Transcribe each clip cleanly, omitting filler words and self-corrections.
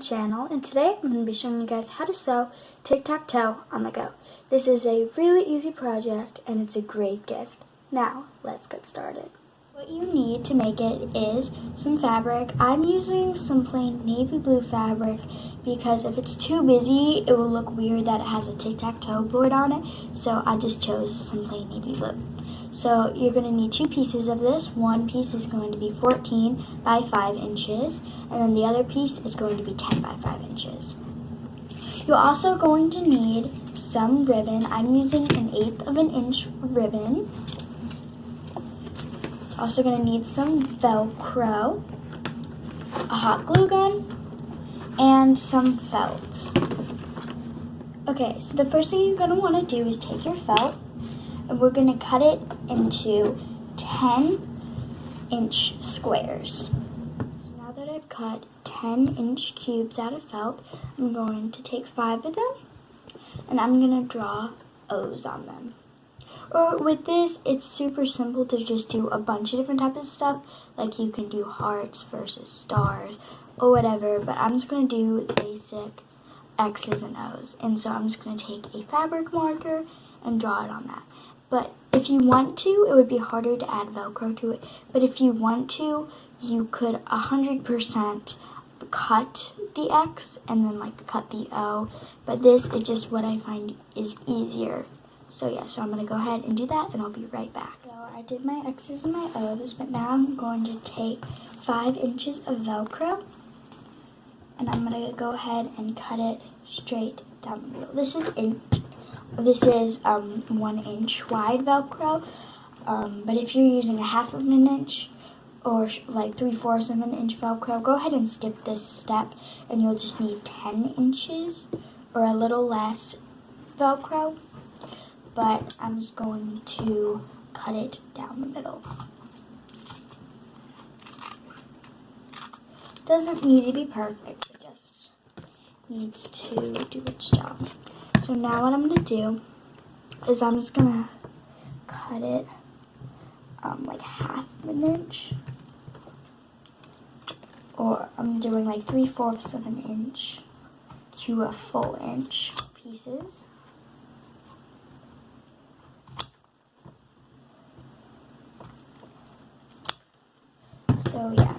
channel, and today I'm going to be showing you guys how to sew tic-tac-toe on the go. This is a really easy project and it's a great gift. Now, let's get started. What you need to make it is some fabric. I'm using some plain navy blue fabric because if it's too busy, it will look weird that it has a tic-tac-toe board on it, so I just chose some plain navy blue. So you're going to need two pieces of this. One piece is going to be 14 by 5 inches, and then the other piece is going to be 10 by 5 inches. You're also going to need some ribbon. I'm using 1/8 of an inch ribbon. Also going to need some velcro, a hot glue gun, and some felt. Okay, so the first thing you're going to want to do is take your felt, and we're going to cut it into 10-inch squares. So now that I've cut 10-inch cubes out of felt, I'm going to take 5 of them, and I'm going to draw O's on them. Or with this, it's super simple to just do a bunch of different types of stuff, like you can do hearts versus stars or whatever, but I'm just going to do the basic X's and O's. And so I'm just going to take a fabric marker and draw it on that. But if you want to, it would be harder to add Velcro to it, but if you want to, you could 100% cut the X and then cut the O, but this is just what I find is easier. So yeah, so I'm going to go ahead and do that, and I'll be right back. So I did my X's and my O's, but now I'm going to take 5 inches of Velcro, and I'm going to go ahead and cut it straight down the middle. This is 1 inch wide Velcro, but if you're using 1/2 of an inch or like 3/4 of an inch Velcro, go ahead and skip this step, and you'll just need 10 inches or a little less Velcro. But I'm just going to cut it down the middle. Doesn't need to be perfect, it just needs to do its job. So now what I'm going to do is I'm just going to cut it like 1/2 of an inch, or I'm doing like 3/4 of an inch to a full inch pieces. So yeah,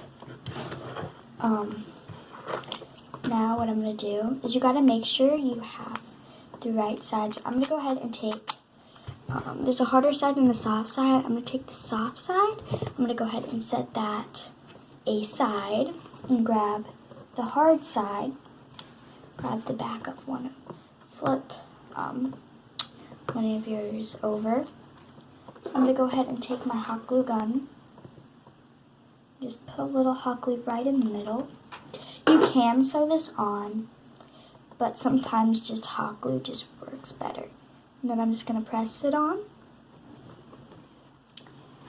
now what I'm going to do is you got to make sure you have the right side. So I'm going to go ahead and take, there's a harder side and a soft side. I'm going to take the soft side, I'm going to go ahead and set that aside and grab the hard side, grab the back of one, flip one of yours over. I'm going to go ahead and take my hot glue gun. Just put a little hot glue right in the middle. You can sew this on, but sometimes just hot glue just works better. And then I'm just going to press it on.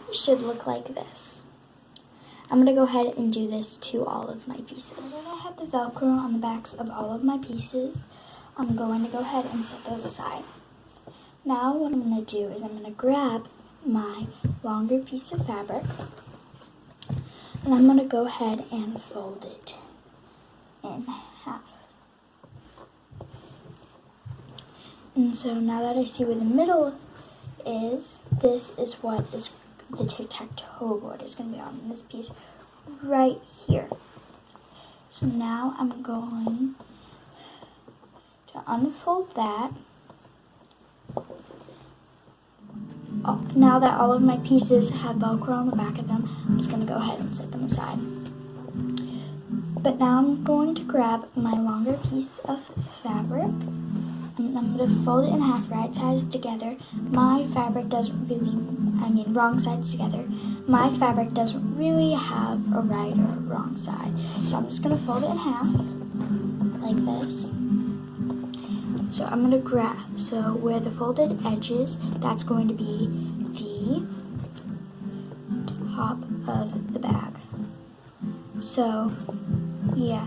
It should look like this. I'm going to go ahead and do this to all of my pieces. Now that I have the Velcro on the backs of all of my pieces, I'm going to go ahead and set those aside. Now what I'm going to do is I'm going to grab my longer piece of fabric, and I'm going to go ahead and fold it in half. And so now that I see where the middle is, this is what is the tic-tac-toe board is going to be on this piece right here. So now I'm going to unfold that. Now that all of my pieces have Velcro on the back of them, I'm just going to go ahead and set them aside. But now I'm going to grab my longer piece of fabric, and I'm going to fold it in half, right sides together. My fabric doesn't really, wrong sides together. My fabric doesn't really have a right or a wrong side. So I'm just going to fold it in half, like this. So I'm going to grab, so where the folded edge is, that's going to be the top of the bag. So, yeah.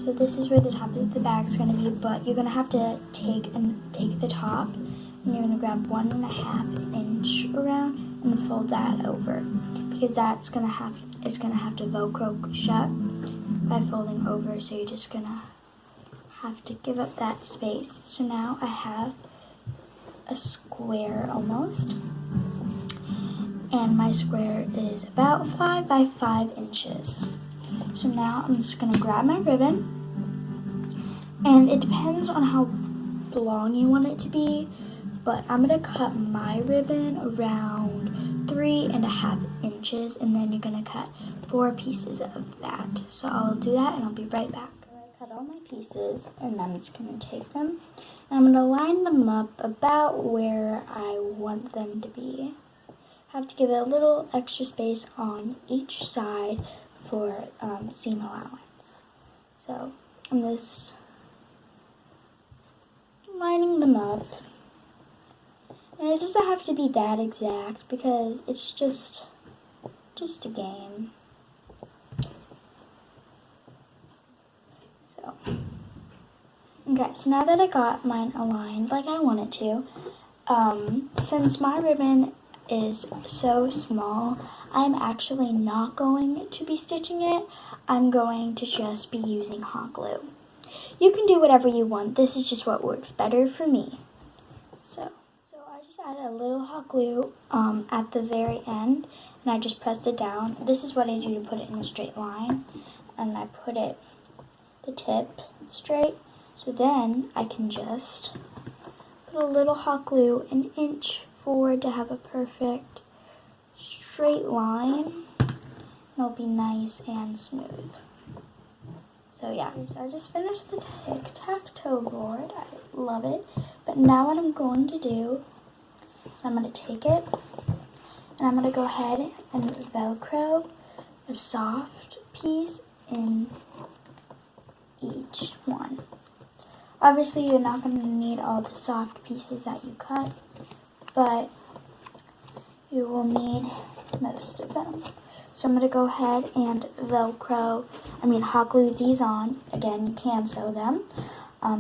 So this is where the top of the bag is going to be, but you're going to have to take the top, and you're going to grab 1.5 inch around and fold that over, because it's going to have to Velcro shut. by folding over, so you're just gonna have to give up that space. So now I have a square almost, and my square is about 5 by 5 inches. So now I'm just gonna grab my ribbon, and it depends on how long you want it to be, but I'm gonna cut my ribbon around 3.5 inches, and then you're gonna cut 4 pieces of that. So I'll do that and I'll be right back. I cut all my pieces, and I'm just gonna take them and I'm gonna line them up about where I want them to be. Have to give it a little extra space on each side for seam allowance. So I'm just lining them up, and it doesn't have to be that exact because it's just a game. So okay, so now that I got mine aligned like I want it to, since my ribbon is so small, I'm actually not going to be stitching it. I'm going to just be using hot glue. You can do whatever you want. This is just what works better for me. So I just added a little hot glue at the very end, and I just pressed it down. This is what I do to put it in a straight line, and I put the tip straight. So then I can just put a little hot glue an inch forward to have a perfect straight line, and it'll be nice and smooth. So yeah, so I just finished the Tic Tac Toe board. I love it. But now what I'm going to do is I'm going to take it and I'm going to go ahead and velcro a soft piece in each one. Obviously you're not going to need all the soft pieces that you cut, but you will need most of them. So I'm going to go ahead and hot glue these on. Again, you can sew them.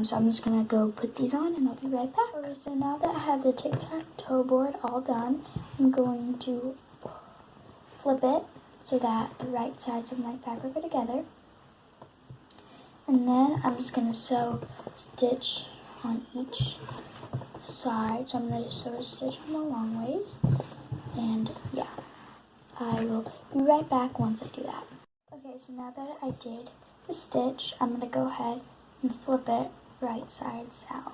So I'm just going to go put these on and I'll be right back. Okay, so now that I have the Tic Tac Toe board all done, I'm going to flip it so that the right sides of my fabric are together. And then I'm just going to sew a stitch on each side. So I'm going to sew a stitch on the long ways. And yeah, I will be right back once I do that. Okay, so now that I did the stitch, I'm going to go ahead and flip it right sides out.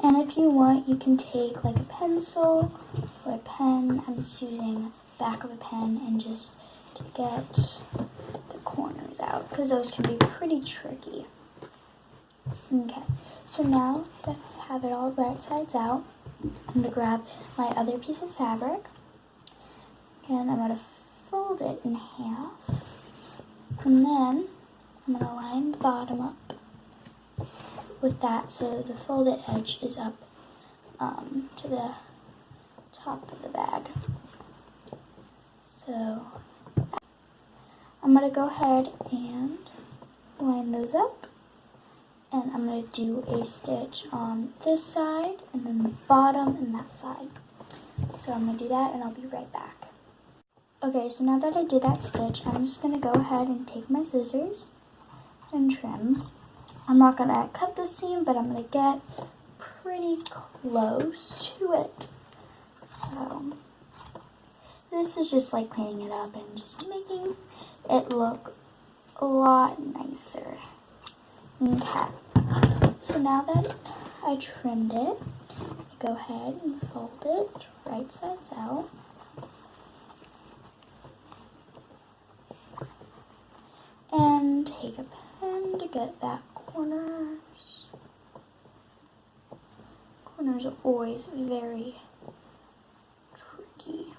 And if you want, you can take like a pencil or a pen. I'm just using the back of a pen and just to get the corners out, because those can be pretty tricky. Okay, so now that I have it all right sides out, I'm going to grab my other piece of fabric and I'm going to fold it in half, and then I'm going to line the bottom up with that so the folded edge is up to the top of the bag. So I'm going to go ahead and line those up, and I'm going to do a stitch on this side and then the bottom and that side. So I'm going to do that and I'll be right back. Okay, so now that I did that stitch, I'm just going to go ahead and take my scissors and trim. I'm not going to cut the seam, but I'm going to get pretty close to it. So this is just like cleaning it up and just making it look a lot nicer. Okay, so now that I trimmed it, I go ahead and fold it right sides out. And take a pen to get that corners. Corners are always very tricky.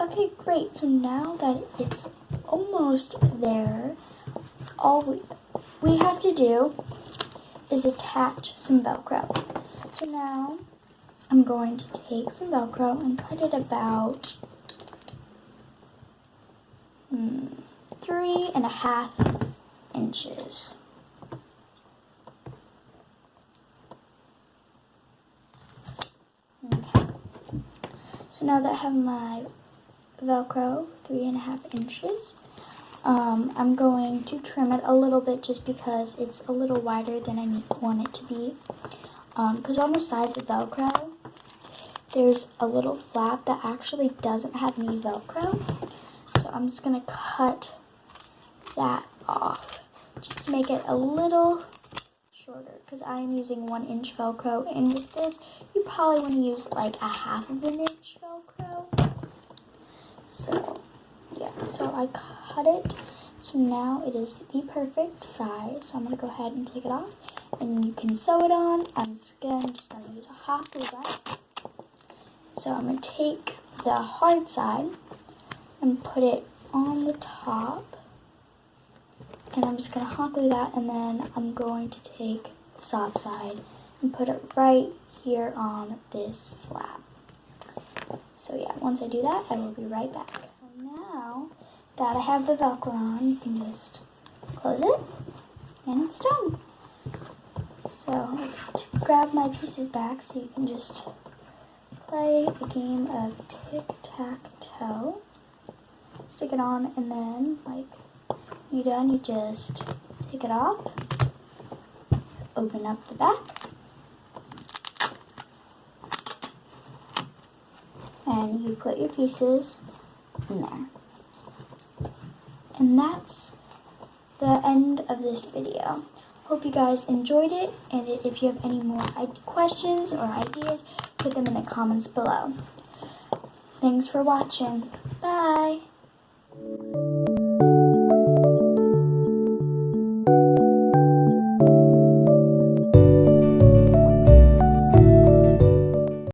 Okay, great. So now that it's almost there, all we have to do is attach some Velcro. So now I'm going to take some Velcro and cut it about 3.5 inches. So now that I have my Velcro 3.5 inches, I'm going to trim it a little bit just because it's a little wider than I want it to be. Because on the sides of Velcro, there's a little flap that actually doesn't have any Velcro. So I'm just going to cut that off just to make it a little shorter because I am using 1 inch Velcro, and with this you probably want to use like a 1/2 inch Velcro. So yeah, so I cut it, so now it is the perfect size. So I'm going to go ahead and take it off, and you can sew it on. I'm just going to use a hot glue gun. So I'm going to take the hard side and put it on the top, and I'm just going to hot glue that, and then I'm going to take the soft side and put it right here on this flap. So yeah, once I do that, I will be right back. So now that I have the Velcro on, you can just close it, and it's done. So to grab my pieces back so you can just play a game of tic-tac-toe. Stick it on, and then like when you're done, you just take it off, open up the back, and you put your pieces in there. And that's the end of this video. Hope you guys enjoyed it, and if you have any more questions or ideas, put them in the comments below. Thanks for watching. Bye!